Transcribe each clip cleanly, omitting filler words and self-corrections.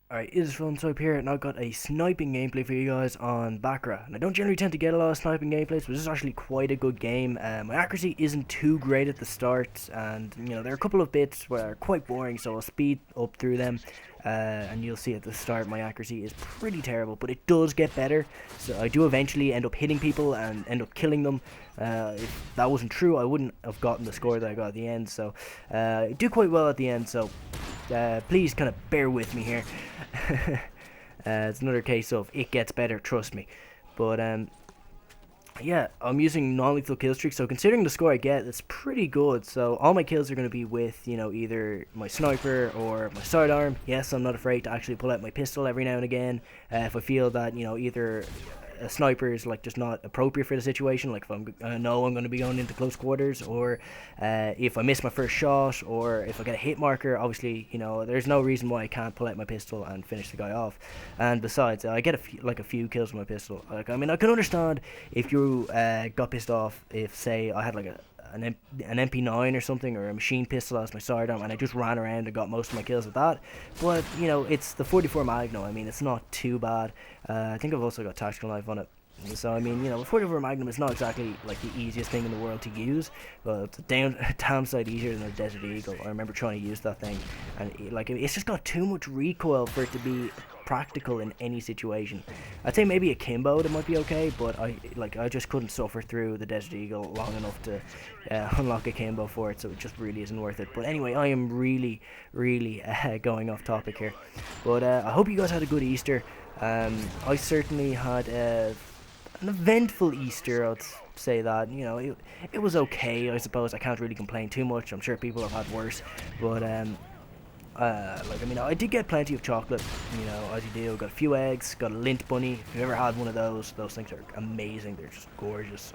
Alright, it is FrOzenSwipe here, and I've got a sniping gameplay for you guys on Bakaara. And I don't generally tend to get a lot of sniping gameplays, but this is actually quite a good game. My accuracy isn't too great at the start, and there are a couple of bits where are quite boring, so I'll speed up through them. And you'll see at the start my accuracy is pretty terrible, but it does get better. So I do eventually end up hitting people and end up killing them. If that wasn't true, I wouldn't have gotten the score that I got at the end. So I do quite well at the end, so please kind of bear with me here. It's another case of it gets better, trust me. But yeah, I'm using non-lethal kill streak, so considering the score I get, it's pretty good. So all my kills are going to be with, either my sniper or my sidearm. Yes, I'm not afraid to actually pull out my pistol every now and again if I feel that, either a sniper is like just not appropriate for the situation, like if I know I'm going to be going into close quarters, or if I miss my first shot, or if I get a hit marker. Obviously, there's no reason why I can't pull out my pistol and finish the guy off. And besides, I get a few kills with my pistol. Like, I mean, I can understand if you got pissed off if, say, I had like an MP9 or something, or a machine pistol as my sidearm, and I just ran around and got most of my kills with that. But it's the 44 Magnum. I mean, it's not too bad. I think I've also got tactical knife on it. So I mean, the 44 Magnum is not exactly like the easiest thing in the world to use, but it's a downside easier than a Desert Eagle. I remember trying to use that thing, and it's just got too much recoil for it to be practical in any situation. I'd say maybe a Kimbo that might be okay, but I just couldn't suffer through the Desert Eagle long enough to unlock a Kimbo for it, so it just really isn't worth it. But anyway, I am really going off topic here, but I hope you guys had a good Easter. I certainly had an eventful Easter, I'd say that. It was okay, I suppose. I can't really complain too much. I'm sure people have had worse, but I did get plenty of chocolate, as you do. Got a few eggs, got a lint bunny. If you've ever had one of those things are amazing. They're just gorgeous.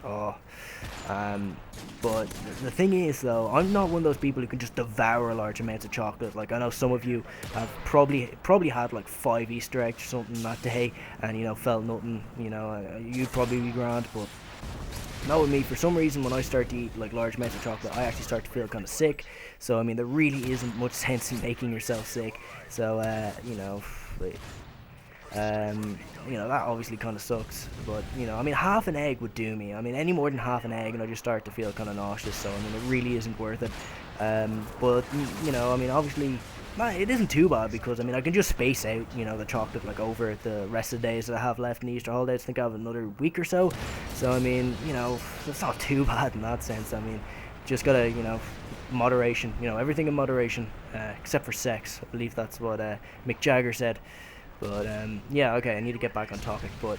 But the thing is, though, I'm not one of those people who can just devour large amounts of chocolate. Like, I know some of you have probably had like 5 Easter eggs or something that day, and felt nothing. You'd probably be grand, but not with me. For some reason, when I start to eat like large amounts of chocolate, I actually start to feel kind of sick. So I mean, there really isn't much sense in making yourself sick. So that obviously kind of sucks. But I mean, half an egg would do me. I mean, any more than half an egg, and I just start to feel kind of nauseous. So I mean, it really isn't worth it. But I mean, obviously, it isn't too bad, because I mean, I can just space out the chocolate like over the rest of the days that I have left in the Easter holidays. I think I have another week or so. So I mean, it's not too bad in that sense. I mean, just gotta moderation. Everything in moderation, except for sex. I believe that's what Mick Jagger said. But yeah, okay, I need to get back on topic. But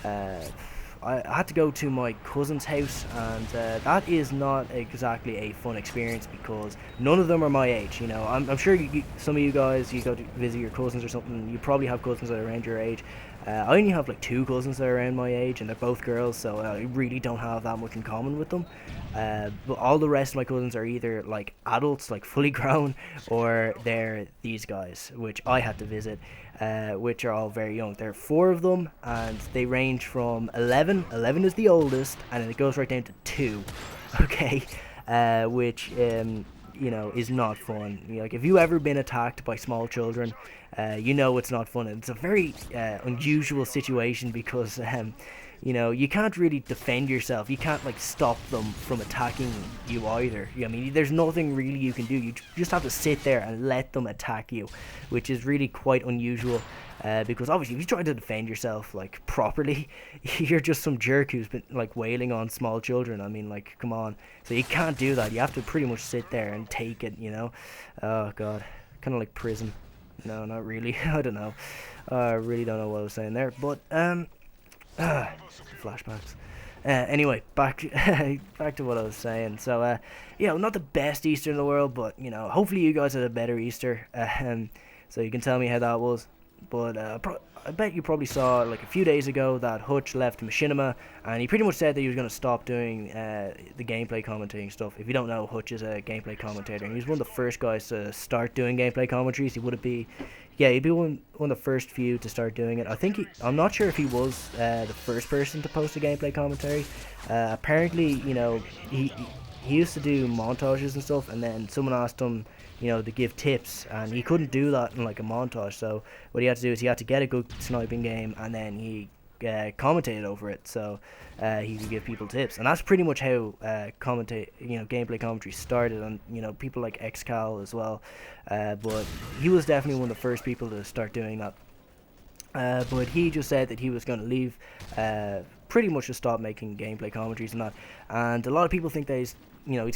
I had to go to my cousin's house, and that is not exactly a fun experience, because none of them are my age. I'm sure some of you guys, you go to visit your cousins or something, you probably have cousins that are around your age. I only have like 2 cousins that are around my age, and they're both girls, so I really don't have that much in common with them. But all the rest of my cousins are either like adults, like fully grown, or they're these guys, which I had to visit, which are all very young. There are 4 of them, and they range from 11. 11 is the oldest, and then it goes right down to 2. Okay, which is not fun. Like, if you ever been attacked by small children, it's not fun. It's a very unusual situation, because you can't really defend yourself. You can't like stop them from attacking you either. I mean, there's nothing really you can do. You just have to sit there and let them attack you, which is really quite unusual. Because obviously, if you try to defend yourself like properly, you're just some jerk who's been like wailing on small children. I mean, like, come on. So you can't do that. You have to pretty much sit there and take it. Oh god, kind of like prison. No, not really. I don't know. I really don't know what I was saying there. But flashbacks. Anyway, back to what I was saying. So not the best Easter in the world, but hopefully you guys had a better Easter. So you can tell me how that was. But I bet you probably saw like a few days ago that Hutch left Machinima, and he pretty much said that he was going to stop doing the gameplay commentating stuff. If you don't know, Hutch is a gameplay commentator, and he was one of the first guys to start doing gameplay commentaries. He'd be one of the first few to start doing it. I'm not sure if he was the first person to post a gameplay commentary. Apparently, he used to do montages and stuff, and then someone asked him to give tips, and he couldn't do that in like a montage. So what he had to do is he had to get a good sniping game, and then he commentated over it, so he could give people tips. And that's pretty much how gameplay commentary started, and people like XCal as well, but he was definitely one of the first people to start doing that. But he just said that he was going to leave, pretty much to stop making gameplay commentaries and that. And a lot of people think that he's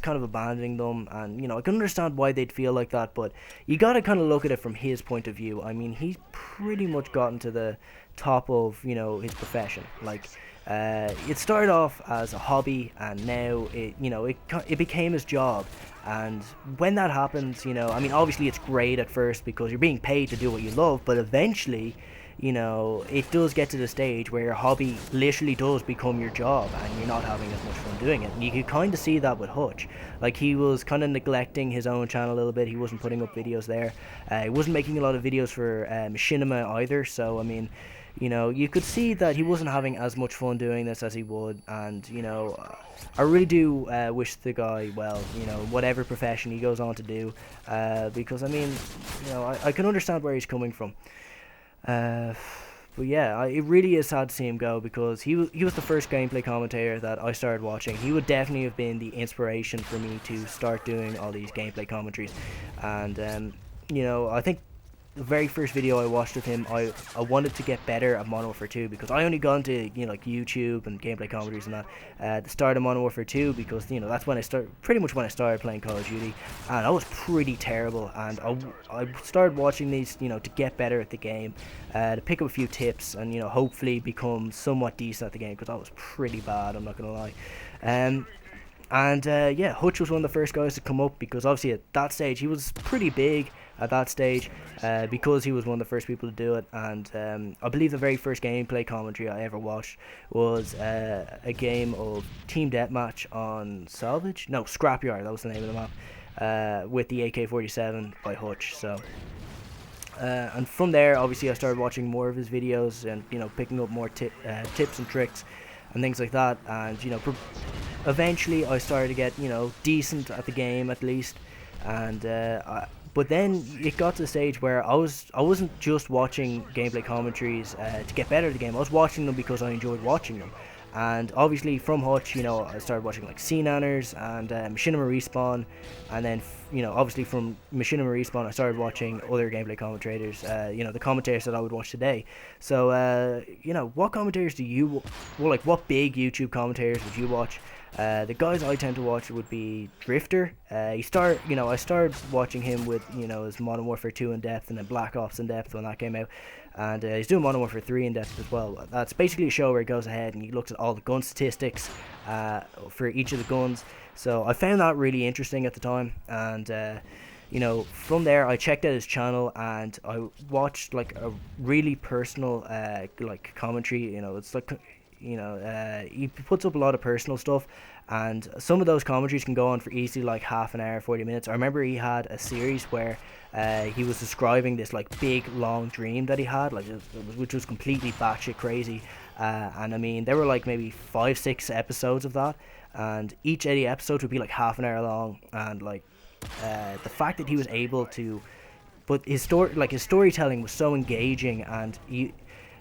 kind of abandoning them, and I can understand why they'd feel like that, but you gotta kind of look at it from his point of view. I mean, he's pretty much gotten to the top of his profession. Like, it started off as a hobby, and now it became his job. And when that happens, I mean, obviously it's great at first because you're being paid to do what you love, but eventually it does get to the stage where your hobby literally does become your job, and you're not having as much fun doing it. And you could kind of see that with Hutch. Like, he was kind of neglecting his own channel a little bit. He wasn't putting up videos there. He wasn't making a lot of videos for Machinima either. So, I mean, you could see that he wasn't having as much fun doing this as he would. And, I really do wish the guy well, whatever profession he goes on to do. Because, I mean, I can understand where he's coming from. But yeah, it really is sad to see him go, because he was the first gameplay commentator that I started watching. He would definitely have been the inspiration for me to start doing all these gameplay commentaries. And I think the very first video I watched of him, I wanted to get better at Modern Warfare 2, because I only got into like YouTube and gameplay commentaries and that at the start of Modern Warfare 2, because that's when I pretty much when I started playing Call of Duty, and I was pretty terrible. And I started watching these to get better at the game, to pick up a few tips, and hopefully become somewhat decent at the game, because I was pretty bad, I'm not gonna lie. Yeah, Hutch was one of the first guys to come up, because obviously at that stage he was pretty big at that stage, because he was one of the first people to do it. And I believe the very first gameplay commentary I ever watched was a game of Team Deathmatch on Scrapyard, that was the name of the map, with the AK-47 by Hutch. So and from there, obviously, I started watching more of his videos, and picking up more tips and tricks and things like that. And eventually I started to get decent at the game, at least. And but then it got to the stage where I wasn't just watching gameplay commentaries to get better at the game. I was watching them because I enjoyed watching them. And obviously from Hutch, I started watching like Seananners and Machinima Respawn, and then obviously from Machinima Respawn I started watching other gameplay commentators, the commentators that I would watch today. So what commentators do you what big YouTube commentators would you watch? The guys I tend to watch would be Drifter. I started watching him with his Modern Warfare 2 in depth, and then Black Ops in depth when that came out. And he's doing Modern Warfare 3 in depth as well. That's basically a show where he goes ahead and he looks at all the gun statistics for each of the guns. So I found that really interesting at the time. And from there I checked out his channel, and I watched like a really personal like commentary. It's like he puts up a lot of personal stuff, and some of those commentaries can go on for easily like half an hour, 40 minutes. I remember he had a series where he was describing this like big long dream that he had, which was completely batshit crazy. And I mean, there were like maybe 5-6 episodes of that, and each of the episodes would be like half an hour long. And like the fact that he was able to, but his storytelling was so engaging, and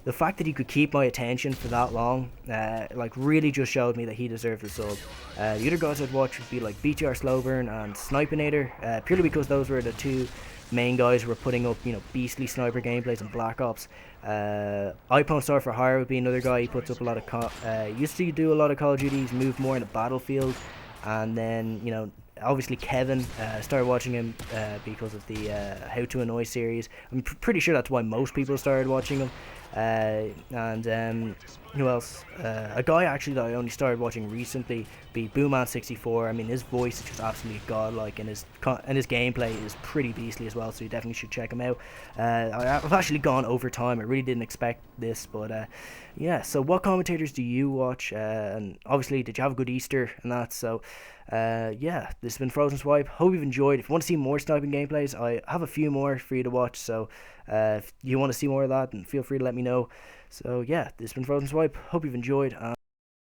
the fact that he could keep my attention for that long, really just showed me that he deserved a sub. The other guys I'd watch would be like BTRSlowburn and Sniping, purely because those were the two main guys who were putting up, beastly sniper gameplays in Black Ops. iPhone Star for Hire would be another guy. He puts up a lot of used to do a lot of Call of Duty. He's moved more into Battlefield. And then, obviously Kevin, started watching him because of the How to Annoy series. I'm pretty sure that's why most people started watching him. Who else? A guy actually that I only started watching recently be Booman64. I mean, his voice is just absolutely godlike, and his gameplay is pretty beastly as well, so you definitely should check him out. I've actually gone over time. I really didn't expect this, but yeah. So what commentators do you watch? And obviously, did you have a good Easter and that? So yeah, this has been FrOzenSwipe. Hope you've enjoyed. If you want to see more sniping gameplays, I have a few more for you to watch, so if you want to see more of that, then feel free to let me know. So yeah, this has been FrOzenSwipe. Hope you've enjoyed.